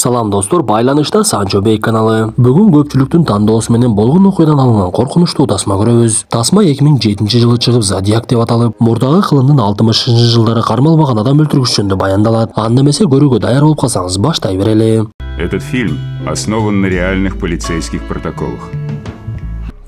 Салам достор, байланышта Санчо Бей каналы. Бүгүн көпчүлүктүн тандоосу менен болгон окуядан алынган коркунучтуу тасма көрөбүз. Тасма 2007-жылы чыгып Зодиак деп аталып, мурдагы кылымдын 60-жылдары кармалбаган адам өлтүргүч жөнүндө баяндалат. Анда эмесе көрүүгө даяр болуп калсаңыз баштай берели. Этот фильм основан на реальных полицейских протоколах.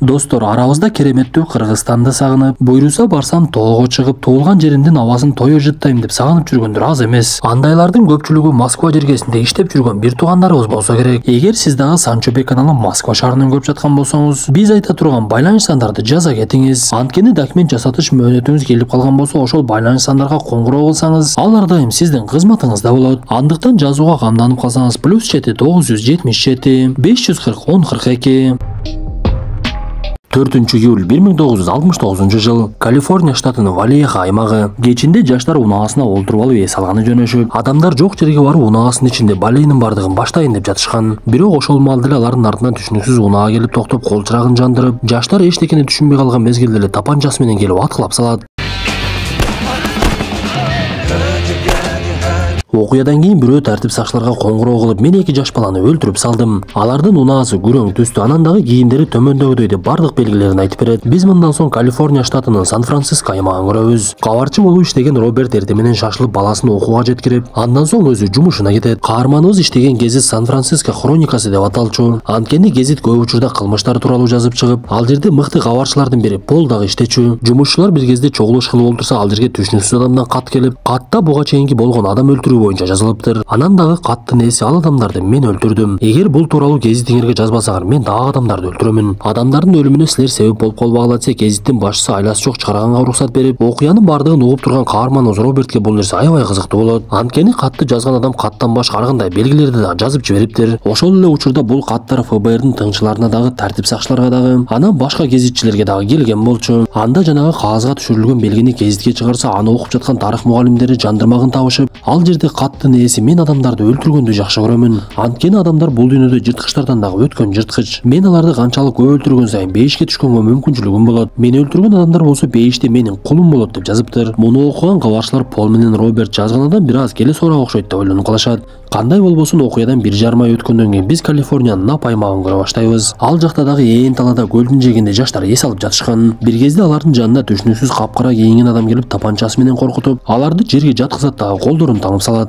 Достор, арабызда кереметтүү Кыргызстанды сагынып, буйруса барсам тоого чыгып, туулган жеримдин абасын той жыттайм деп сагынып жүргөндөр аз эмес. Андайлардын көпчүлүгү Москва жергесинде иштеп жүргөн бир туугандарыбыз болсо керек. Эгер сиз дагы Санчо Бей каналын Москва шаарынан көрүп жаткан болсоңуз, биз айта турган байланыш сандарды жаза кетиңиз. Анткени документ жасатыш мөөнөтүңүз келип калган болсо, ошол байланыш сандарга коңгуроо кылсаңыз, алар дайым сиздин кызматыңызда болот. Андыктан жазууга камданып калсаңыз +7 977 540 1042. 4 июль 1969 жыл Калифорния штатынын Валеха аймагы. Кечинде жаштар унаасына олтуруп алып эс алганы жөнөшүп, адамдар жок жерге барып унаасын ичинде балейнин бардыгын баштайын деп жатышкан. Бирок ошол маалда эле алардын артынан түшүнүксүз унаа келип токтоп, кол чырагын жандырып, жаштар эчтекени түшүнбөй калган мезгилде эле тапанчасы менен келип аткылап салат. Окуядан кийин бирөө тартип сакчыларга коңгуроо кылып, мен 2 жаш баланы өлтүрүп салдым. Алардын унаасы күрөң түстүү, анан дагы кийимдери төмөндөгүдөй деп бардык белгилерин айтып берет. Биз мындан соң Калифорния штатынын Сан-Франциско аймагын көрөбүз. Кабарчы болуп иштеген Роберт эртең менен шашылып баласын окууга жеткирип, андан соң өзү жумушуна кетет. Каарманыбыз иштеген гезит Сан-Франциско хроникасы деп аталчу. Анткени гезит көп учурда кылмыштар тууралуу жазып чыгып, ал жерде мыкты кабарчылардын бири Пол дагы иштечү. Жумушчулар бир кезде чогулуш кылып олтурса, ал жерге түшүнүксүз адамдан кат келип, катта буга чейинки болгон адам өлтүрүү боюнча жазылыптыр. Анан дагы каттын эси ал адамдарды мен өлтүрдүм. Эгер бул тууралуу гезитиңерге жазбасаңар, мен дагы адамдарды өлтүрөмүн. Адамдардын өлүмүнө силер себеп болуп калбагыла десе, гезиттин башчысы айласы жок чыгарганга уруксат берип, окуянын бардыгын угуп турган каарманыбыз Робертке бул нерсе аябай кызыктуу болот. Анткени катты жазган адам каттан башка ар кандай белгилерди дагы жазып жибериптир. Ошол эле учурда бул каттар ФБРдин тыңчыларына дагы, тартип сакчыларга дагы, анан башка гезитчилерге дагы келген болчу. Анда жанагы кагазга түшүрүлгөн белгини гезитке чыгарса, аны окуп жаткан тарых мугалимдери жандырмагын табышып, ал жерде каттын ээси мен адамдарды өлтүргөндү жакшы көрөмүн. Анткени адамдар бул дүйнөдө жырткычтардан дагы өткөн жырткыч. Мен аларды канчалык көп өлтүргөн сайын бейишке түшкөнгө мүмкүнчүлүгүм болот. Мени өлтүргөн адамдар болсо бейиште менин кулум болот деп жазыптыр. Муну окуган кабарчылар Пол менен Роберт жазганадан бир аз келе соорак окшойт деп ойлонуп калышат. Кандай болбосун, окуядан 1,5 ай өткөндөн кийин биз Калифорниянын Нап аймагын көрө баштайбыз. Ал жакта дагы ээн талаада көлдүн жээгинде жаштар эс алып жатышкан. Бир кезде алардын жанына түшүнүксүз капкара кийинген адам келип тапанчасы менен коркутуп, аларды жерге жаткызат дагы колдорун таңып салат.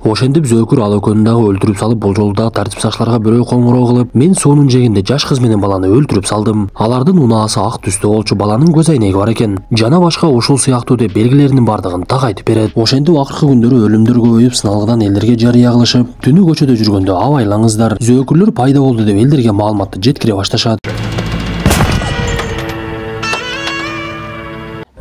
Ошентип Зөөкүр ал экөөнү дагы өлтүрүп салып, бул жолу дагы тартип сакчыларга бирөө коңгуроо кылып, мен суунун жээгинде жаш кыз менен баланы өлтүрүп салдым. Алардын унаасы ак түстүү болчу, баланын көз айнеги бар экен. Жана башка ушул сыяктуу деп белгилеринин бардыгын так айтып берет. Ошентип акыркы күндөрү өлүмдөр көбөйүп, сыналгыдан элдерге жарыя кылышып, түнү көчөдө жүргөндө абайлаңыздар, зөөкүрлөр пайда болду деп элдерге маалыматты жеткире башташат.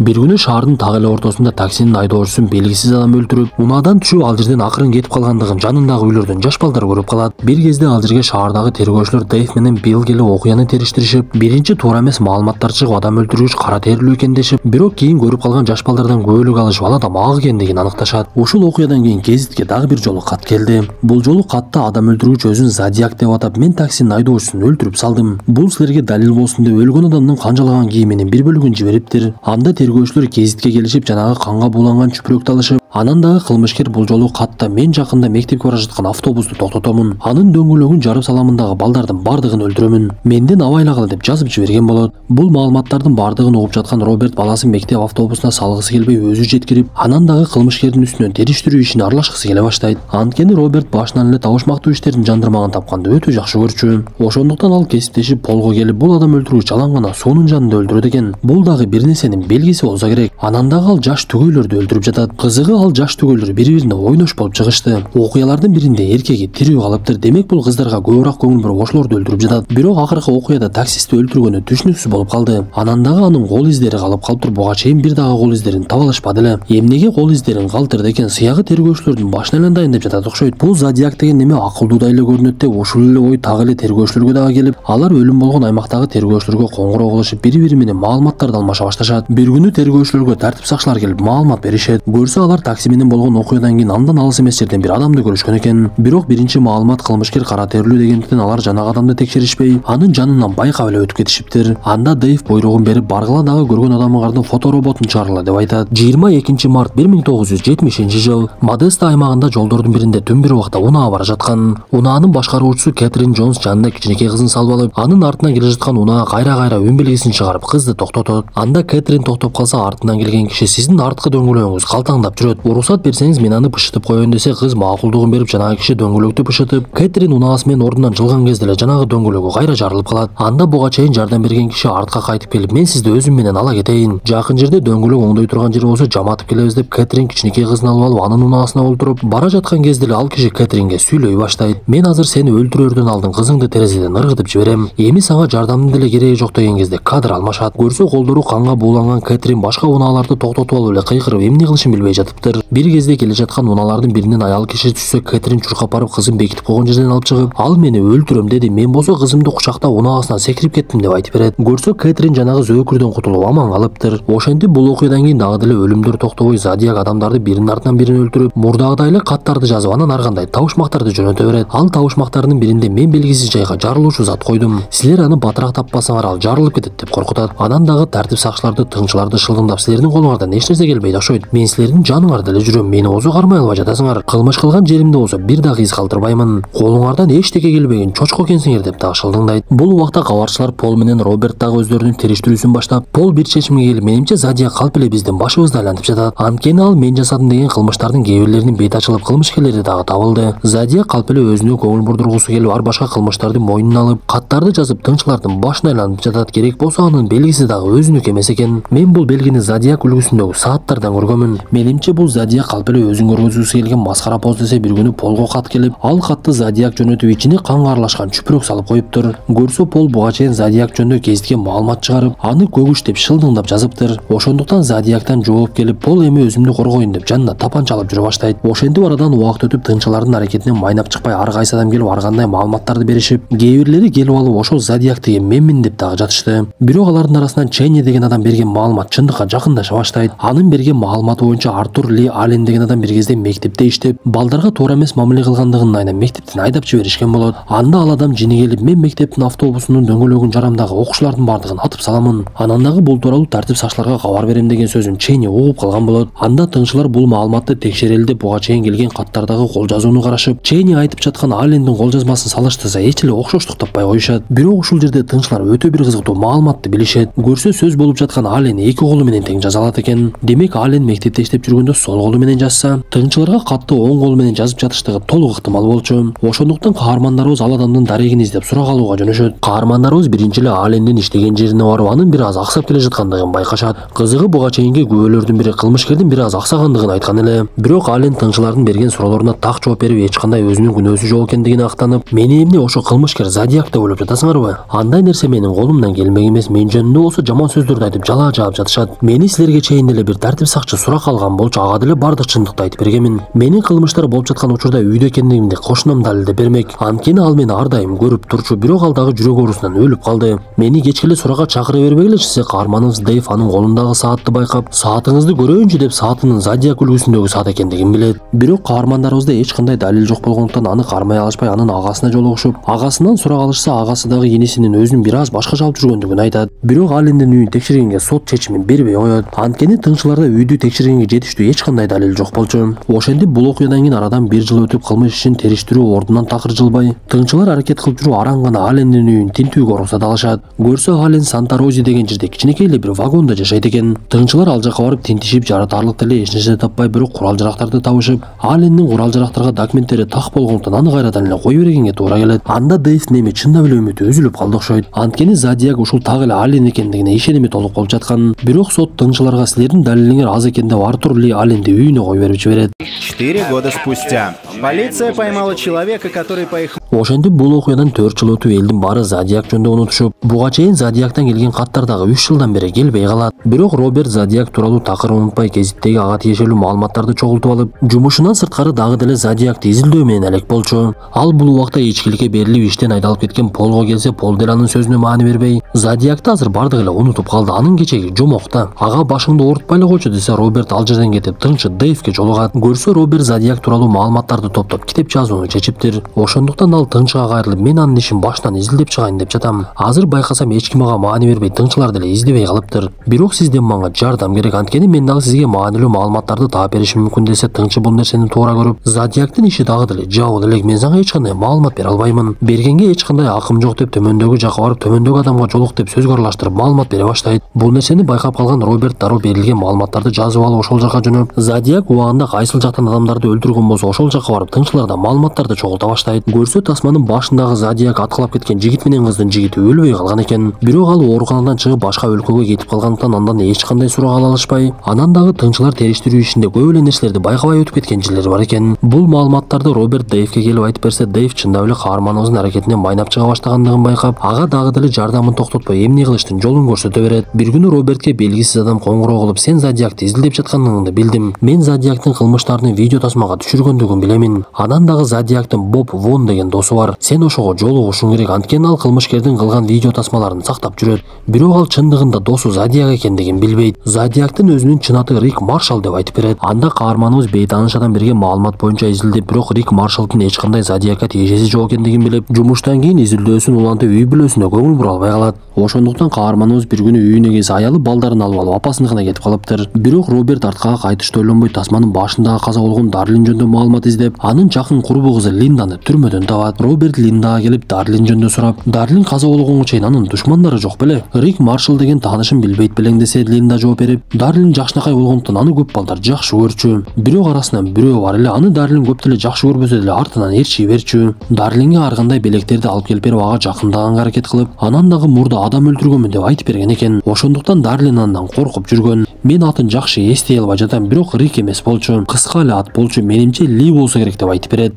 Бир күнү шаардын так эле ортосунда таксинин айдоочусун белгисиз адам өлтүрүп, унаадан түшүп ал жерден акырын кетип калгандыгын жанындагы үйлөрдөн жаш балдар көрүп калат. Бир кезде ал жерге шаардагы тергөөчүлөр Дэйв менен Билл келип окуяны териштиришип, биринчи туура эмес маалыматтар чыгып, адам өлтүргүч кара терилүү экен дешип, бирок кийин көрүп калган жаш балдардан күбөлүк алышып, ал адам ак экендигин аныкташат. Ушул окуядан кийин гезитке дагы бир жолу кат келди. Бул жолу катта адам өлтүргүч өзүн Зодиак деп атап, мен таксинин айдоочусун өлтүрүп салдым. Бул силерге далил болсун деп өлгөн адамдын канжалаган кийиминин бир бөлүгүн жибериптир. Анда тергөөчүлөр гезитке келишип, жанагы канга буланган чүпүрөктү алышып, анан дагы кылмышкер бул жолу катта мен жакында мектепке бара жаткан автобусту токтотомун. Анын дөңгөлөгүн жарып саламын дагы балдардын бардыгын өлтүрөмүн. Менден абайлагыла деп жазып жиберген болот. Бул маалыматтардын бардыгын угуп жаткан Роберт баласын мектеп автобусуна салгысы келбей өзү жеткирип, анан дагы кылмышкердин үстүнөн териштирүү ишине аралашкысы келе баштайт. Анткени Роберт башынан эле табышмактуу иштердин жандырмагын тапканды өтө жакшы көрчү. Ошондуктан ал кесиптеши Полго келип, бул адам өлтүргүч жалаң гана суунун жанында өлтүрөт экен. Бул дагы бир нерсенин белгиси болсо керек. Анан дагы ал жаш түгөйлөрдү өлтүрүп жатат. Кызыгы, ал жаш түгөйлөр бири-бирине ойнош болуп чыгышты. Окуялардын биринде эркеги тирүү калыптыр. Демек бул кыздарга көбүрөөк көңүл буруп ошолорду өлтүрүп жатат. Бирок акыркы окуяда таксистти өлтүргөнү түшүнүксүз болуп калды. Анан дагы анын кол издери калып калыптыр. Буга чейин бир дагы кол издерин таба алышпады эле. Эмнеге кол издерин калтырды экен? Сыягы тергөөчүлөрдүн башынан эле дайын деп жатат окшойт. Бул Зодиак деген неме акылдуудай эле көрүнөт деп ушул эле ой так эле тергөөчүлөргө дагы келип, алар өлүм болгон аймактагы тергөөчүлөргө коңгуроо кылышып, бири-бири менен маалыматтарды алмаша башташат. Бир күнү тергөөчүлөргө тартип сакчылар келип маалымат беришет. Көрсө алар такси менен болгон окуядан кийин андан алыс эмес жерден бир адамды көрүшкөн экен. Бирок биринчи маалымат кылмышкер кара терилүү дегендиктен алар жанагы адамды текшеришпей, анын жанынан байкап эле өтүп кетишиптир. Анда Дейв буйругун берип, баргыла дагы көргөн адамыңардын фотороботун чыгаргыла деп айтат. 22 март 1970 жыл Модесто аймагында жолдордун биринде түн бир убакта унаа бара жаткан. Унаанын башкаруучусу Кэтрин Джонс жанына кичинекей кызын салып алып, анын артынан келе жаткан унаа кайра-кайра үн белгисин чыгарып кызды токтотот. Анда Кэтрин токтоп калса, артынан келген киши сиздин арткы дөңгөлөгүңүз калтаңдап жүрөт. Уруксат берсеңиз мен аны бышытып коеюн десе, кыз макулдугун берип жанагы киши дөңгөлөктү бышытып, Кэтрин унаасы менен ордунан жылган кезде эле жанагы дөңгөлөгү кайра жарылып калат. Анда буга чейин жардам берген киши артка кайтып келип, мен сизди өзүм менен ала кетейин. Жакын жерде дөңгөлөк оңдой турган жер болсо жаматып келебиз деп Кэтрин кичинекей кызын алып анын унаасына олтуруп бара жаткан кезде эле ал киши Кэтринге сүйлөй баштайт. Мен азыр сени өлтүрөрдөн алдын кызыңды терезеден ыргытып жиберем. Эми сага жардамдын деле кереги жок деген кезде кадр алмашат. Көрсө колдору канга бууланган Кэтрин башка унааларды токтотуп алып эле кыйкырып эмне кылышын билбей жатыптыр. Бир кезде келе жаткан унаалардын биринен аял киши түшсө, Кэтрин чуркап барып кызын бекитип койгон жерден алып чыгып, ал мени өлтүрөм деди. Мен болсо кызымды кучактап унаасынан секирип кеттим деп айтып берет. Көрсө Кэтрин жанагы зөөкүрдөн кутулуп аман калыптыр. Ошентип бул окуядан кийин дагы деле өлүмдөр токтобой Зодиак адамдарды биринин артынан бирин өлтүрүп, мурдагыдай эле каттарды жазып, анан ар кандай табышмактарды жөнөтө берет. Ал табышмактардын биринде мен белгисиз жайга жарылуучу зат койдум. Силер аны батыраак таппасаңар ал жарылып кетет деп коркутат. Анан дагы тартип сакчыларды, тыңчыларды шылдыңдап, силердин колуңардан эч нерсе келбейт окшойт. Мен силердин жаныңарда эле жүрөм. Мени озо кармай албай жатасыңар. Кылмыш кылган жеримде болсо бир дагы из калтырбаймын. Колуңардан эчтеке келбеген чочко экенсиңер деп дагы шылдыңдайт. Бул убакта кабарчылар Пол менен Роберт дагы өздөрүнүн териштирүүсүн баштап, Пол бир чечимге келип, менимче Зодиак калп эле биздин башыбызды айлантып жатат. Анткени ал мен жасадым деген кылмыштардын кээ бирлеринин бети ачылып, кылмышкерлери дагы табылды. Зодиак калп эле өзүнө көңүл бурдургусу келип, ар башка кылмыштарды мойнуна алып, каттарды жазып, тыңчылардын башын айланып жатат. Керек болсо анын белгиси дагы өзүнүкү эмес экен. Мен бул белгини Зодиак үлгүсүндөгү сааттардан көргөмүн. Менимче бул Зодиак калп эле өзүн көргөзгүсү келген маскара поз десе, бир күнү Полго кат келип, ал катты Зодиак жөнөтүп, ичине канга аралашкан чүпүрөк салып коюптур. Көрсө Пол буга чейин Зодиак жөнүндө кездикке маалымат чыгарып, аны көгүш деп шылдыңдап жазыптыр. Ошондуктан Зодиактан жооп келип, Пол эми өзүмдү коргоюн деп жанына тапанча алып жүрө баштайт. Ошентип арадан убакыт өтүп, тыңчылардын аракетинен майнап чыкпай, ар кайсы адам келип ар кандай маалыматтарды беришип, кээ бирлери келип алып ошол Зодиак деген менмин деп дагы жатышты. Бирок алардын арасынан Ченни деген адам берген маалымат чындыкка жакындаша баштайт. Анын берген маалыматы боюнча Артур Ли Аллен деген адам бир кезде мектепте иштеп, балдарга туура эмес мамиле кылгандыгын айнап мектептен айдап жиберишкен болот. Анда ал адам жини келип, мен мектептин автобусунун дөңгөлөгүн жарамдагы окуучулардын бардыгын атып саламын. Анан дагы бул тууралуу тартип сакчыларга кабар берем деген сөзүн Ченни угуп калган болот. Анда тыңчылар бул маалыматты текшерели деп буга чейин келген каттардагы кол жазууну карашып, Ченни айтып жаткан Аллендин кол жазмасын салыштырса эч эле окшоштук таппай коюшат. Бирок ушул жерде тыңчылар өтө бир кызыктуу маалыматты билишет. Көрсө сөз болуп жаткан Аллен эки колу менен тең жаза алат экен. Демек Аллен мектепте иштеп жүргөндө сол колу менен жазса, тыңчыларга катты оң колу менен жазып жатыштыгы толук ыктымал болчу. Ошондуктан каармандарыбыз ал адамдын дарегин издеп сурак алууга жөнөшөт. Каармандарыбыз биринчи эле Аллендин иштеген жерине барып, анын бир аз аксап келе жаткандыгын байкашат. Кызыгы буга чейинки күбөлөрдүн бири кылмышкердин бир аз аксагандыгын айткан эле. Бирок Аллен тыңчылардын берген суроолоруна так жооп берип, эч кандай өзүнүн күнөөсү жок экендигине актанып, мени эмне ошо кылмышкер Зодиак деп ойлоп жатасыңарбы? Андай нерсе менин колумдан келмек эмес, мен жөнүндө болсо жаман сөздөрдү айтып жалаа жаап жатышат. Мени силерге чейин эле бир тартип сакчы сурак алган болчу, ага деле бардык чындыкты айтып бергенмин. Менин кылмыштар болуп жаткан учурда үйдө экендигимди кошунам далилдеп бермек. Анткени ал мени ар дайым көрүп турчу, бирок ал дагы жүрөк оорусунан өлүп калды. Мени кечке эле суракка чакыра бербегилечи, каарманыбыз Дейв анын колундагы саатты байкап, саатыңызды көрөйүнчү деп саатынын Зодиак үлгүсүндөгү саат экендигин билет. Бирок каармандарыбызда эч кандай далил жок болгондуктан аны кармай алышпай, анын агасына жолугушуп, агасынан сурак алышса, агасы дагы енесинин өзүн бир аз башкача алып жүргөндүгүн айтат. Бирок Аллендин үйүн текшергенге сот чечимин бербей коет. Анткени тыңчыларда үйдү текшергенге жетиштүү эч кандай далил жок болчу. Ошентип бул окуядан кийин арадан бир жыл өтүп, кылмыш ишин териштирүү ордунан такыр жылбай, тыңчылар аракет кылып жүрүп аран гана Аллендин үйүн тинтүүгө уруксат алышат. Көрсө Аллен Санта-Рози деген жерде кичинекей эле бир вагондо жашайт экен. Тыңчылар ал жака барып тинтишип, жаратарлык деле эч нерсе таппай, бирок курал жарактарды табышып, Аллендин курал жарактарга документтери так болгондуктан аны кайрадан эле кое бергенге туура келет. Анда Дейвдин эми чындап эле үмүтү үзүлүп калды окшойт. Анткени Зодиак ушул так эле Аллен экендигине ишеними толук болуп жаткан. Бирок сот тыңчыларга силердин далилиңер аз экен деп Артур Ли Алленди үйүнө кое берип жиберет. 4 года спустя полиция поймала человека, который по их Ошентип бул окуядан 4 жыл өтүп элдин баары Зодиак жөнүндө унутушуп, буга чейин Зодиактан келген каттар дагы 3 жылдан бери келбей калат. Бирок Роберт Зодиак тууралуу такыр унутпай гезиттеги ага тиешелүү маалыматтарды чогултуп алып, жумушунан сырткары дагы деле Зодиакты изилдөө менен элек болчу. Ал бул убакта ичкиликке берилип иштен айдалып кеткен Полго келсе, Пол деле анын сөзүнө маани бербей, Зодиакты азыр бардык эле унутуп калды. Анын кечеги жомокта. Ага башыңды оорутпайлы койчу десе, Роберт ал жерден кетип тыңчы Дэйвге жолугат. Көрсө Роберт Зодиак тууралуу маалыматтарды топтоп китеп жазууну чечиптир. Ошондуктан ал тыңчыга кайрылып, мен анын ишин башынан изилдеп чыгайын деп жатам. Азыр байкасам эч ким ага маани бербей, тыңчылар деле издебей калыптыр. Бирок сизден мага жардам керек. Анткени мен дагы сизге маанилүү маалыматтарды таап беришим мүмкүн десе, тыңчы бул нерсени туура көрүп, Зодиактын иши дагы деле жабыл элек, мен сага эч кандай маалымат бере албаймын. Бергенге эч кандай акым жок деп төмөндөгү жакка барып, төмөндөгү адамга жолук деп сөзгө аралаштырып маалымат бере баштайт. Бул нерсени байкап калган Роберт дароо берилген маалыматтарды жазып алып ошол жака жөнөп, Зодиак убагында кайсыл жактан адамдарды өлтүргөн болсо, ошол жака барып тыңчылардан маалыматтарды чогулта баштайт. Көрсө тасманын башындагы Зодиак аткылап кеткен жигит менен кыздын жигити өлбөй калган экен. Бирок ал ооруканадан чыгып башка өлкөгө кетип калгандыктан андан эч кандай сурак ала алышпай, анан дагы тыңчылар териштирүү ишинде көп эле нерселерди байкабай өтүп кеткен жерлери бар экен. Бул маалыматтарды Роберт Дэйвге келип айтып берсе, Дэйв чындап эле каарманыбыздын аракетинен майнап чыга баштагандыгын байкап, ага дагы деле жардамын токтотпой эмне кылыштын жолун көрсөтө берет. Бир күнү Робертке белгисиз адам коңгуроо кылып, сен Зодиакты изилдеп жаткандыгыңды билдим. Мен Зодиактын кылмыштарын видео тасмага түшүргөндүгүн билемин. Анан дагы Зодиактын Боб Вон деген досу бар. Сен ошого жолугушуң керек, анткени ал кылмышкердин кылган видео тасмаларын сактап жүрөт. Бирок ал чындыгында досу Зодиак экендигин билбейт. Зодиактын өзүнүн чын аты Рик Маршалл деп айтып берет. Анда каарманыбыз бейтааныш адам берген маалымат боюнча изилдеп, бирок Рик Маршаллдын эч кандай Зодиакка тиешеси жок экендигин билип, жумуштан кийин изилдөөсүн улантып үй бүлөсүнө көңүл бура албай калат. Ошондуктан каарманыбыз бир күнү үйүнө келсе, аялы балдарын алып апасыныкына кетип калыптыр. Бирок Роберт арткага кайтышты ойлонбой, тасманын башындагы каза болгон Дарлин жөнүндө маалымат издеп, анын жакын курбу кызы Линданы түрмөдөн табат. Роберт Линдага келип Дарлин жөнүндө сурап, Дарлин каза болгонго чейин анын душмандары жок беле? Рик Маршалл деген таанышым билбейт белең десе, Линда жооп берип, Дарлин жакшынакай болгондуктан аны көп балдар жакшы көрчү. Бирок арасынан бирөө бар эле, аны Дарлин көп деле жакшы көрбөсө деле артынан эрчи берчү. Дарлинге ар кандай белектерди алып келип берип, ага жакындаганга аракет кылып, анан дагы мурда адам өлтүргөнмүн деп айтып берген экен. Ошондуктан Дарлин андан коркуп жүргөн. Мен атын жакшы эстей албай жатам, бирок Рик эмес болчу. Кыска эле ат болчу, менимче Ли болсо керек деп айтып берет.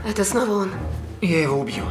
Это снова он. Я его убью.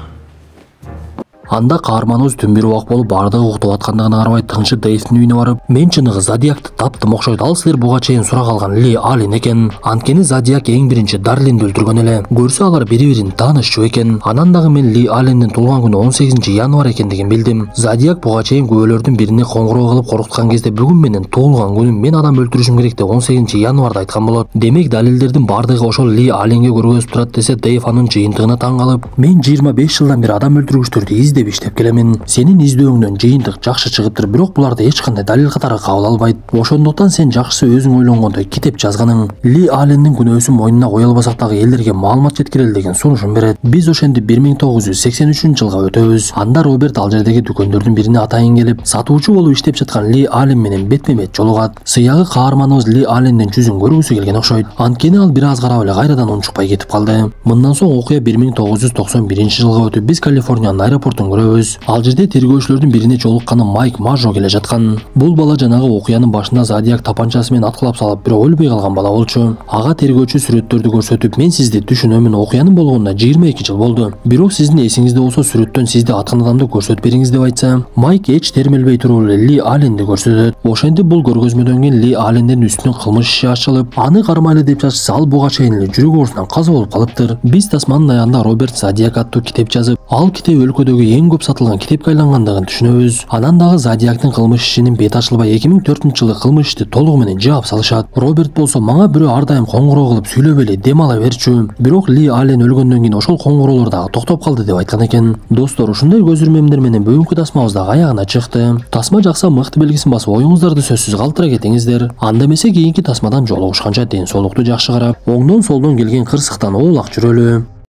Анда каарманыбыз түн бир убак болуп бардыгы уктап аткандыгына карабай тыңчы Дэйвдин үйүнө барып, мен чыныгы Зодиакты таптым окшойт, ал силер буга чейин сурак алган Ли Аллен экен. Анткени Зодиак эң биринчи Дарлинди өлтүргөн эле. Көрсө алар бири-бирин таанышчу экен. Анан дагы мен Ли Аллендин туулган күнү 18-январь экендигин билдим. Зодиак буга чейин күбөлөрдүн бирине коңгуроо кылып коркуткан кезде, бүгүн менин туулган күнүм, мен адам өлтүрүшүм керек деп 18-январда айткан болот. Демек далилдердин бардыгы ошол Ли Алленге көргөзүп турат десе, Дэйв анын жыйынтыгына таң калып, мен 25 жылдан бери адам өлтүргүчтөрдү издеп иштеп келемин. Сенин издөөңдөн жыйынтык жакшы чыгыптыр, бирок буларды эч кандай далил катары кабыл албайт. Ошондуктан сен жакшысы өзүң ойлонгондой китеп жазганың. Ли Аллендин күнөөсүн мойнуна кое албасак дагы элдерге маалымат жеткирели деген сунушун берет. Биз ошентип 1983-жылга өтөбүз. Анда Роберт ал жердеги дүкөндөрдүн бирине атайын келип, сатуучу болуп иштеп жаткан Ли Аллен менен бетме-бет жолугат. Сыягы каарманыбыз Ли Аллендин жүзүн көргүсү келген окшойт. Анткени ал бир аз карап эле кайрадан унчукпай кетип калды. Мындан соң окуя 1991-жылга өтүп, биз Калифорниянын аэропортун көрөбүз. Ал жерде тергөөчүлөрдүн бирине жолукканы Майк Мажо келе жаткан. Бул бала жанагы окуянын башында Зодиак тапанчасы менен аткылап салып, бирок өлбөй калган бала болчу. Ага тергөөчү сүрөттөрдү көрсөтүп, мен сизди түшүнөмүн, окуянын болгонуна 22 жыл болду. Бирок сиздин эсиңизде болсо сүрөттөн сизди аткан адамды көрсөтүп бериңиз деп айтса, Майк эч термелбей туруп эле Ли Алленди көрсөтөт. Ошентип бул көргөзмөдөн кийин Ли Аллендин үстүнөн кылмыш иши ачылып, аны кармайлы деп чачса, ал буга чейин эле жүрөк оорусунан каза болуп калыптыр. Биз тасманын аягында Роберт Зодиак аттуу китеп жазып, ал китеп өлкөдөгү эң көп сатылган китепке айлангандыгын түшүнөбүз. Анан дагы Зодиактын кылмыш ишинин бети ачылбай 2004-жылы кылмыш ишти толугу менен жаап салышат. Роберт болсо, мага бирөө ар дайым коңгуроо кылып сүйлөбөйли, дем ала берчү. Бирок Ли Аллен өлгөндөн кийин ошол коңгуроолор дагы токтоп калды деп айткан экен. Достор, ушундай көз ирмемдер менен бүгүнкү тасмабыз дагы аягына чыкты. Тасма жакса мыкты белгисин басып, оюңуздарды сөзсүз калтыра кетиңиздер. Анда эмесе кийинки тасмадан жолугушканча ден соолукту жакшы карап, оңдон солдон келген кырсыктан оолак жүрөлү.